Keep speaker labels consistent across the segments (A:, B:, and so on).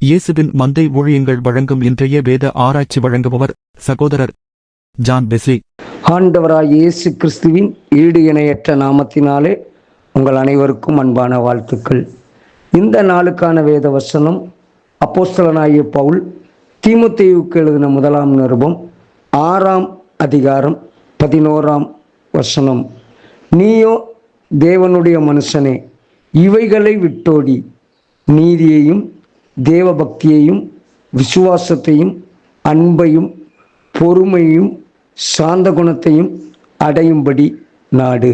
A: இயேசுவின் மந்தை ஊழியங்கள் வழங்கும் இன்றைய வேத ஆராய்ச்சி வழங்குபவர் சகோதரர் ஜான் பெஸ்லி.
B: ஆண்டவராய் இயேசு கிறிஸ்துவின் ஈடு இணையற்ற நாமத்தினாலே உங்கள் அனைவருக்கும் அன்பான வாழ்த்துக்கள். இந்த நாளுக்கான வேத வசனம் அப்போஸ்தலனாகிய பவுல் தீமோத்தேயுவுக்கு எழுதின முதலாம் நிருபம் 6ஆம் அதிகாரம் 11ஆம் வசனம். நீயோ தேவனுடைய மனுஷனே, இவைகளை விட்டோடி நீதியையும் தேவபக்தியையும் விசுவாசத்தையும் அன்பையும் பொறுமையும் சாந்த குணத்தையும் அடையும்படி நாடு.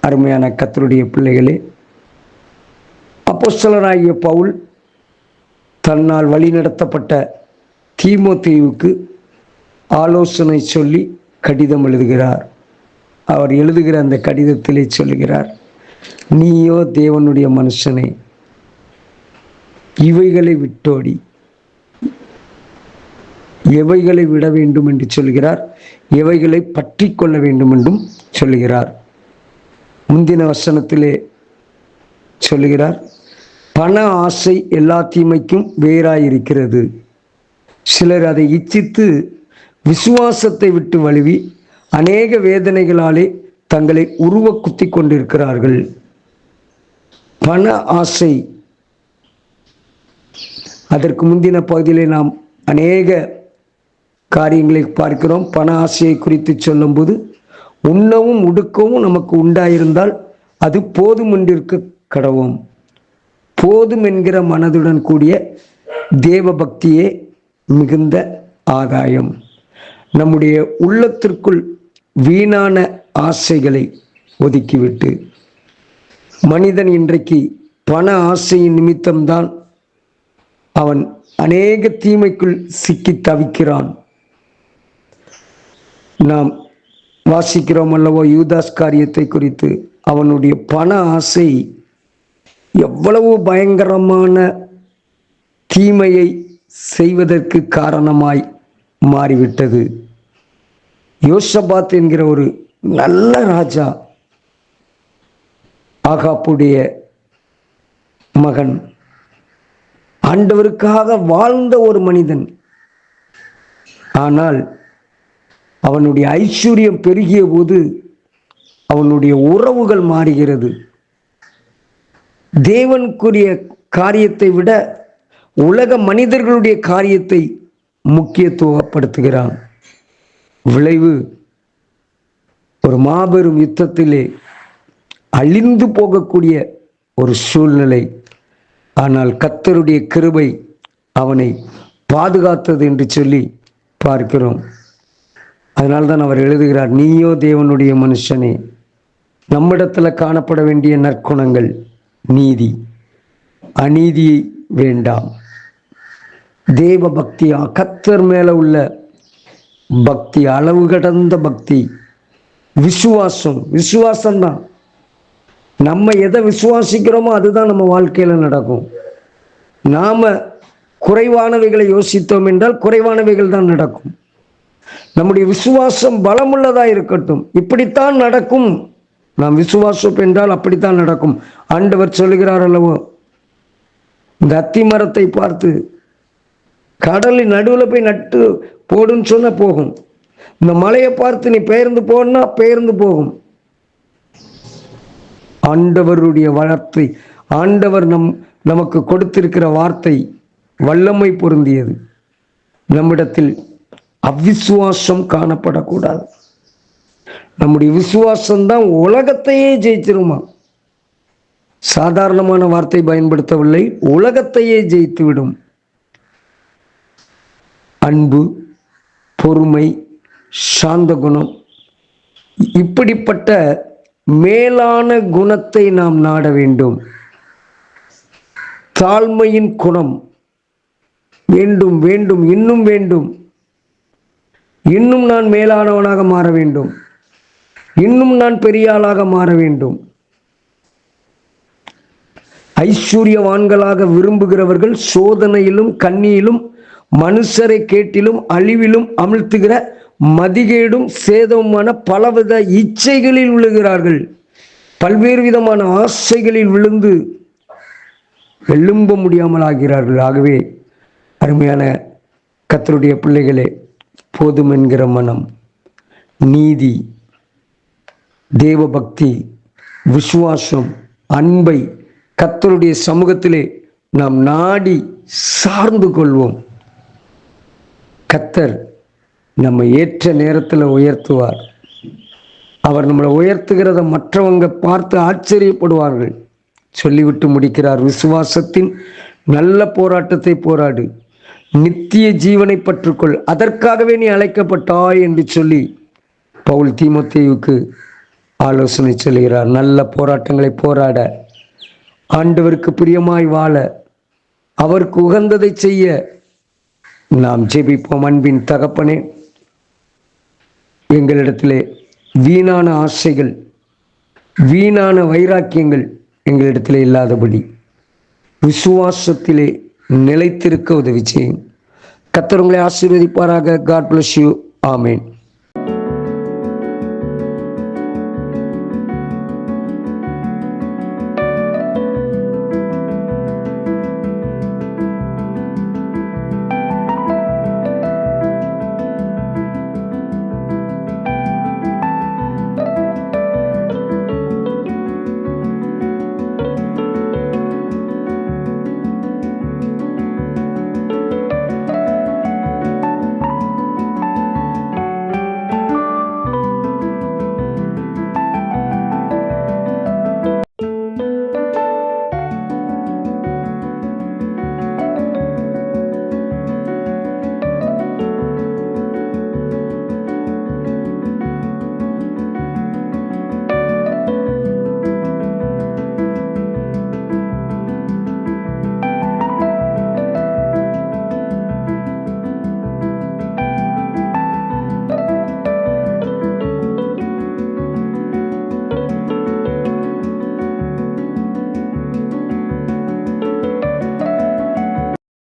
B: அருமையான கர்த்தருடைய பிள்ளைகளே, அப்போஸ்தலனாகிய பவுல் தன்னால் வழிநடத்தப்பட்ட தீமோத்தேயுவுக்கு ஆலோசனை சொல்லி கடிதம் எழுதுகிறார். அவர் எழுதுகிற அந்த கடிதத்திலே சொல்லுகிறார், நீயோ தேவனுடைய மனுஷனே, இவைகளை விட்டோடி. எவைகளை விட வேண்டும் என்று சொல்கிறார், எவைகளை பற்றி கொள்ள வேண்டும் என்றும் சொல்லுகிறார். முந்தின வசனத்திலே சொல்லுகிறார், பண ஆசை எல்லா தீமைக்கும் வேறாயிருக்கிறது. சிலர் அதை இச்சித்து விசுவாசத்தை விட்டு வழுவி அநேக வேதனைகளாலே தங்களை உருவ குத்தி கொண்டிருக்கிறார்கள். பண ஆசை, அதற்கு முந்தின பகுதியிலே நாம் அநேக காரியங்களை பார்க்கிறோம். பண ஆசையை குறித்து சொல்லும்போது, உண்ணவும் உடுக்கவும் நமக்கு உண்டாயிருந்தால் அது போதும் என்றிருக்க கடவோம். போதும் என்கிற மனதுடன் கூடிய தேவ பக்தியே மிகுந்த ஆதாயம். நம்முடைய உள்ளத்திற்குள் வீணான ஆசைகளை ஒதுக்கிவிட்டு, மனிதன் இன்றைக்கு பண ஆசையின் நிமித்தம்தான் அவன் அநேக தீமைக்குள் சிக்கி தவிக்கிறான். நாம் வாசிக்கிறோம் அல்லவோ யூதாஸ் காரியத்தை குறித்து. அவனுடைய பண ஆசை எவ்வளவு பயங்கரமான தீமையை செய்வதற்கு காரணமாய் மாறிவிட்டது. யோசபாத் என்கிற ஒரு நல்ல ராஜா, ஆகாப்புடைய மகன், ஆண்டவருக்காக வாழ்ந்த ஒரு மனிதன். ஆனால் அவனுடைய ஐஸ்வர்யம் பெருகிய போது அவனுடைய உறவுகள் மாறுகிறது. தேவனுக்குரிய காரியத்தை விட உலக மனிதர்களுடைய காரியத்தை முக்கியத்துவப்படுத்துகிறான். விளைவு ஒரு மாபெரும் யுத்தத்திலே அழிந்து போகக்கூடிய ஒரு சூழ்நிலை. ஆனால் கர்த்தருடைய கிருபை அவனை பாதுகாத்தது என்று சொல்லி பார்க்கிறோம். அதனால்தான் அவர் எழுதுகிறார், நீயோ தேவனுடைய மனுஷனே. நம்மிடத்தில் காணப்பட வேண்டிய நற்குணங்கள் நீதி, அநீதி வேண்டாம். தேவ பக்தியா, கர்த்தர் மேல உள்ள பக்தி, அளவு கடந்த பக்தி, விசுவாசம்தான். நம்ம எதை விசுவாசிக்கிறோமோ அதுதான் நம்ம வாழ்க்கையில நடக்கும். நாம குறைவானவைகளை யோசித்தோம் என்றால் குறைவானவைகள் தான் நடக்கும். நம்முடைய விசுவாசம் பலமுள்ளதா இருக்கட்டும். இப்படித்தான் நடக்கும். நாம் விசுவாசம் என்றால் அப்படித்தான் நடக்கும். ஆண்டவர் சொல்லுகிறார் அல்லவோ, இந்த அத்தி மரத்தை பார்த்து கடலின் நடுவில் போய் நட்டு போடுன்னு சொன்ன போகும். இந்த மலையை பார்த்து நீ பெயர்ந்து போனா பெயர்ந்து போகும். ஆண்டவருடைய வார்த்தை, ஆண்டவர் நமக்கு கொடுத்திருக்கிற வார்த்தை வல்லமை பொருந்தியது. நம்மிடத்தில் அவிசுவாசம் காணப்படக்கூடாது. நம்முடைய விசுவாசம்தான் உலகத்தையே ஜெயிச்சிருமா. சாதாரணமான வார்த்தை பயன்படுத்தவில்லை, உலகத்தையே ஜெயித்து விடும். அன்பு, பொறுமை, சாந்த குணம், இப்படிப்பட்ட மேலான குணத்தை நாம் நாட வேண்டும். தாழ்மையின் குணம் வேண்டும், வேண்டும், இன்னும் வேண்டும். இன்னும் நான் மேலானவனாக மாற வேண்டும், இன்னும் நான் பெரிய ஆளாக மாற வேண்டும். ஐஸ்வர்யவான்களாக விரும்புகிறவர்கள் சோதனையிலும் கண்ணியிலும் மனுஷரை கேட்டிலும் அழிவிலும் அமிழ்த்துகிற மதிகேடும் சேதமான பலவித இச்சைகளில் விழுகிறார்கள். பல்வேறு விதமான ஆசைகளில் விழுந்து எழும்ப முடியாமல் ஆகிறார்கள். ஆகவே அருமையான கர்த்தருடைய பிள்ளைகளே, போதும் என்கிற மனம், நீதி, தேவபக்தி, விசுவாசம், அன்பை கர்த்தருடைய சமூகத்திலே நாம் நாடி சார்ந்து கொள்வோம். கர்த்தர் நம்ம ஏற்ற நேரத்தில் உயர்த்துவார். அவர் நம்மளை உயர்த்துகிறத மற்றவங்க பார்த்து ஆச்சரியப்படுவார்கள். சொல்லிவிட்டு முடிக்கிறார், விசுவாசத்தின் நல்ல போராட்டத்தை போராடு, நித்திய ஜீவனை பற்றுக்கொள், அதற்காகவே நீ அழைக்கப்பட்டாய் என்று சொல்லி பவுல் தீமோத்தேயுவுக்கு ஆலோசனை சொல்கிறார். நல்ல போராட்டங்களை போராட, ஆண்டவருக்கு பிரியமாய் வாழ, அவருக்கு உகந்ததை செய்ய நாம் ஜெபிப்போம். அன்பின் தகப்பனே, எங்களிடத்திலே வீணான ஆசைகள், வீணான வைராக்கியங்கள் எங்களிடத்திலே இல்லாதபடி விசுவாசத்திலே நிலைத்திருக்க உதவி செய்யும். கர்த்தர் உங்களை ஆசீர்வதிப்பாராக. God bless you. ஆமேன்.